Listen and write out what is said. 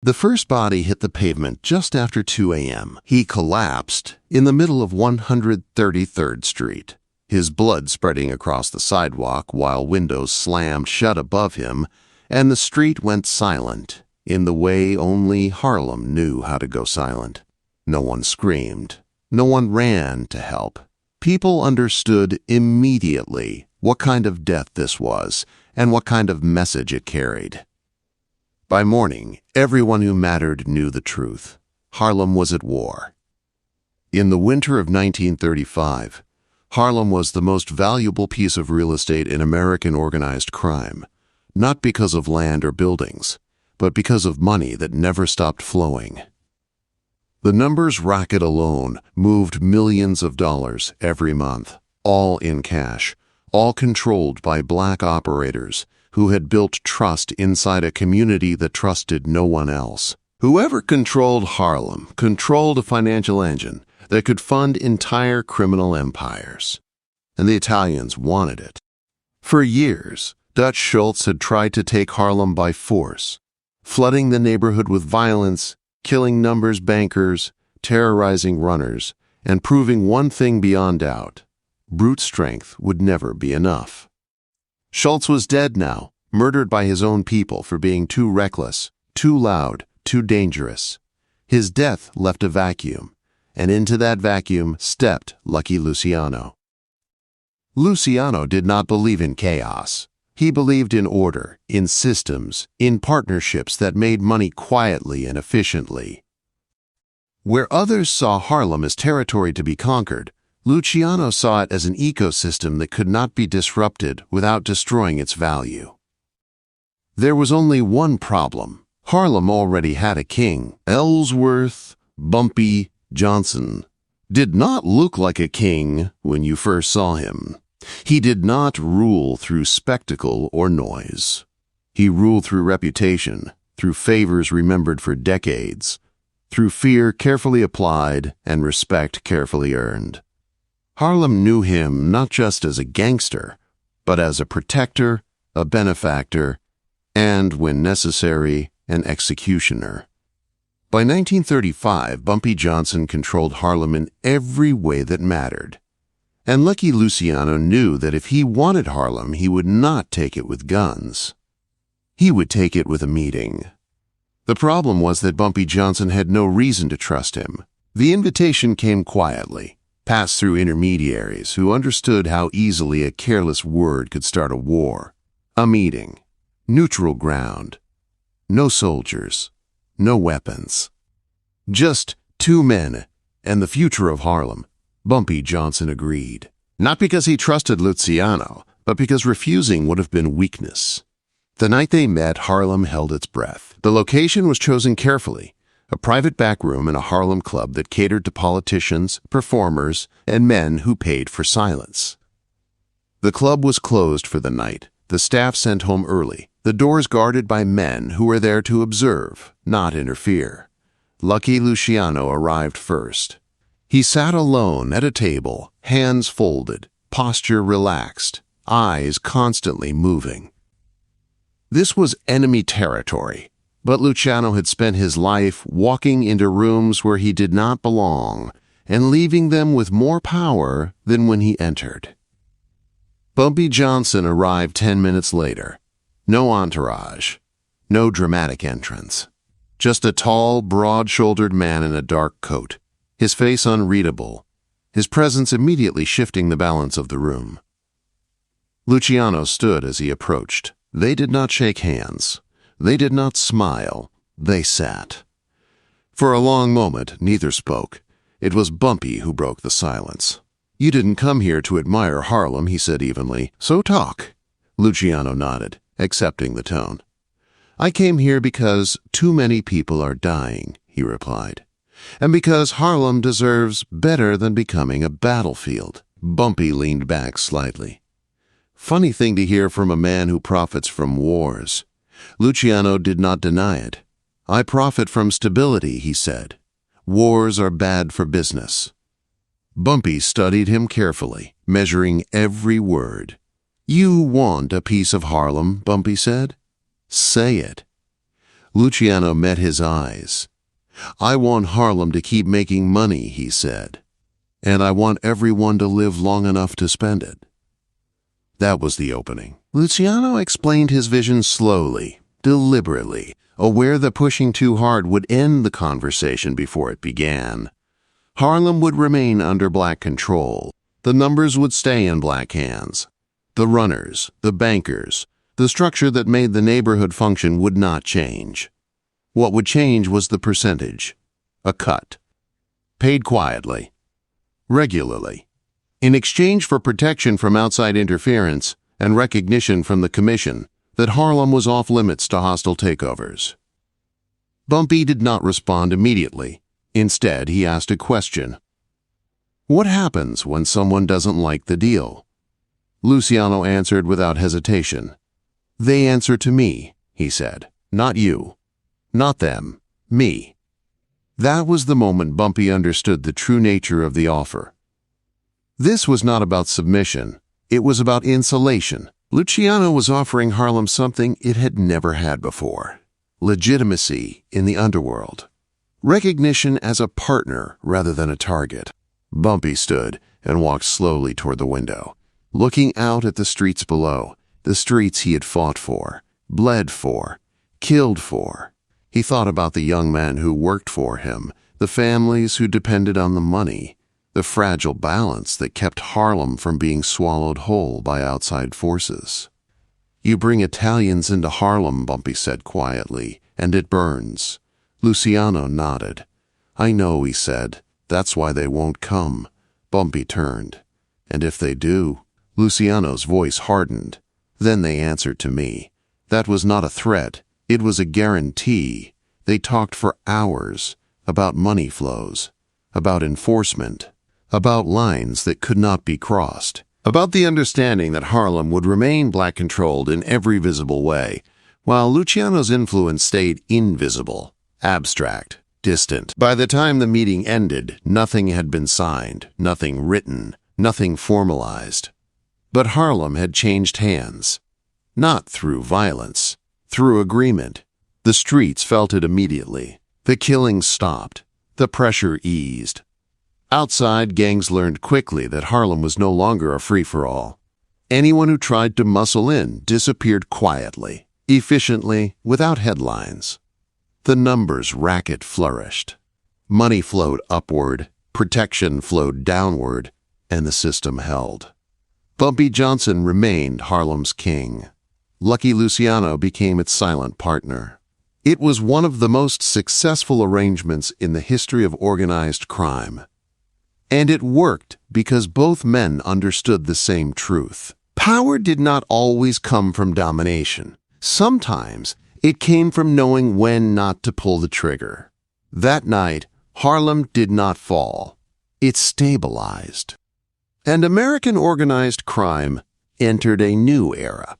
The first body hit the pavement just after 2 a.m. He collapsed in the middle of 133rd Street, his blood spreading across the sidewalk while windows slammed shut above him, and the street went silent in the way only Harlem knew how to go silent. No one screamed. No one ran to help. People understood immediately what kind of death this was and what kind of message it carried. By morning, everyone who mattered knew the truth. Harlem was at war. In the winter of 1935, Harlem was the most valuable piece of real estate in American organized crime, not because of land or buildings, but because of money that never stopped flowing. The numbers racket alone moved millions of dollars every month, all in cash, all controlled by black operators who had built trust inside a community that trusted no one else. Whoever controlled Harlem controlled a financial engine that could fund entire criminal empires. And the Italians wanted it. For years, Dutch Schultz had tried to take Harlem by force, flooding the neighborhood with violence, killing numbers bankers, terrorizing runners, and proving one thing beyond doubt: brute strength would never be enough. Schultz was dead now, murdered by his own people for being too reckless, too loud, too dangerous. His death left a vacuum, and into that vacuum stepped Lucky Luciano. Luciano did not believe in chaos. He believed in order, in systems, in partnerships that made money quietly and efficiently. Where others saw Harlem as territory to be conquered, Luciano saw it as an ecosystem that could not be disrupted without destroying its value. There was only one problem. Harlem already had a king. Ellsworth Bumpy Johnson did not look like a king when you first saw him. He did not rule through spectacle or noise. He ruled through reputation, through favors remembered for decades, through fear carefully applied and respect carefully earned. Harlem knew him not just as a gangster, but as a protector, a benefactor, and, when necessary, an executioner. By 1935, Bumpy Johnson controlled Harlem in every way that mattered. And Lucky Luciano knew that if he wanted Harlem, he would not take it with guns. He would take it with a meeting. The problem was that Bumpy Johnson had no reason to trust him. The invitation came quietly, passed through intermediaries who understood how easily a careless word could start a war. A meeting. Neutral ground. No soldiers. No weapons. Just two men and the future of Harlem. Bumpy Johnson agreed. Not because he trusted Luciano, but because refusing would have been weakness. The night they met, Harlem held its breath. The location was chosen carefully. A private back room in a Harlem club that catered to politicians, performers, and men who paid for silence. The club was closed for the night, the staff sent home early, the doors guarded by men who were there to observe, not interfere. Lucky Luciano arrived first. He sat alone at a table, hands folded, posture relaxed, eyes constantly moving. This was enemy territory. But Luciano had spent his life walking into rooms where he did not belong and leaving them with more power than when he entered. Bumpy Johnson arrived 10 minutes later. No entourage, no dramatic entrance. Just a tall, broad-shouldered man in a dark coat, his face unreadable, his presence immediately shifting the balance of the room. Luciano stood as he approached. They did not shake hands. They did not smile. They sat. For a long moment, neither spoke. It was Bumpy who broke the silence. "You didn't come here to admire Harlem," he said evenly, "so talk." Luciano nodded, accepting the tone. "I came here because too many people are dying," he replied, "and because Harlem deserves better than becoming a battlefield." Bumpy leaned back slightly. Funny thing to hear from a man who profits from wars. Luciano did not deny it. "I profit from stability," he said. "Wars are bad for business." Bumpy studied him carefully, measuring every word. "You want a piece of Harlem," Bumpy said. "Say it." Luciano met his eyes. "I want Harlem to keep making money," he said. "And I want everyone to live long enough to spend it." That was the opening. Luciano explained his vision slowly, deliberately, aware that pushing too hard would end the conversation before it began. Harlem would remain under black control. The numbers would stay in black hands. The runners, the bankers, the structure that made the neighborhood function would not change. What would change was the percentage. A cut. Paid quietly. Regularly. In exchange for protection from outside interference and recognition from the commission that Harlem was off limits to hostile takeovers. Bumpy did not respond immediately. Instead, he asked a question. "What happens when someone doesn't like the deal?" Luciano answered without hesitation. "They answer to me," he said. "Not you. Not them. Me." That was the moment Bumpy understood the true nature of the offer. This was not about submission. It was about insulation. Luciano was offering Harlem something it had never had before. Legitimacy in the underworld. Recognition as a partner rather than a target. Bumpy stood and walked slowly toward the window, looking out at the streets below, the streets he had fought for, bled for, killed for. He thought about the young men who worked for him, the families who depended on the money, the fragile balance that kept Harlem from being swallowed whole by outside forces. "You bring Italians into Harlem," Bumpy said quietly, "and it burns." Luciano nodded. "I know," he said. "That's why they won't come." Bumpy turned. "And if they do?" Luciano's voice hardened. "Then they answered to me." That was not a threat. It was a guarantee. They talked for hours about money flows, about enforcement, about lines that could not be crossed, about the understanding that Harlem would remain black-controlled in every visible way, while Luciano's influence stayed invisible, abstract, distant. By the time the meeting ended, nothing had been signed, nothing written, nothing formalized. But Harlem had changed hands, not through violence, through agreement. The streets felt it immediately. The killings stopped. The pressure eased. Outside, gangs learned quickly that Harlem was no longer a free-for-all. Anyone who tried to muscle in disappeared quietly, efficiently, without headlines. The numbers racket flourished. Money flowed upward, protection flowed downward, and the system held. Bumpy Johnson remained Harlem's king. Lucky Luciano became its silent partner. It was one of the most successful arrangements in the history of organized crime. And it worked because both men understood the same truth. Power did not always come from domination. Sometimes it came from knowing when not to pull the trigger. That night, Harlem did not fall. It stabilized. And American organized crime entered a new era.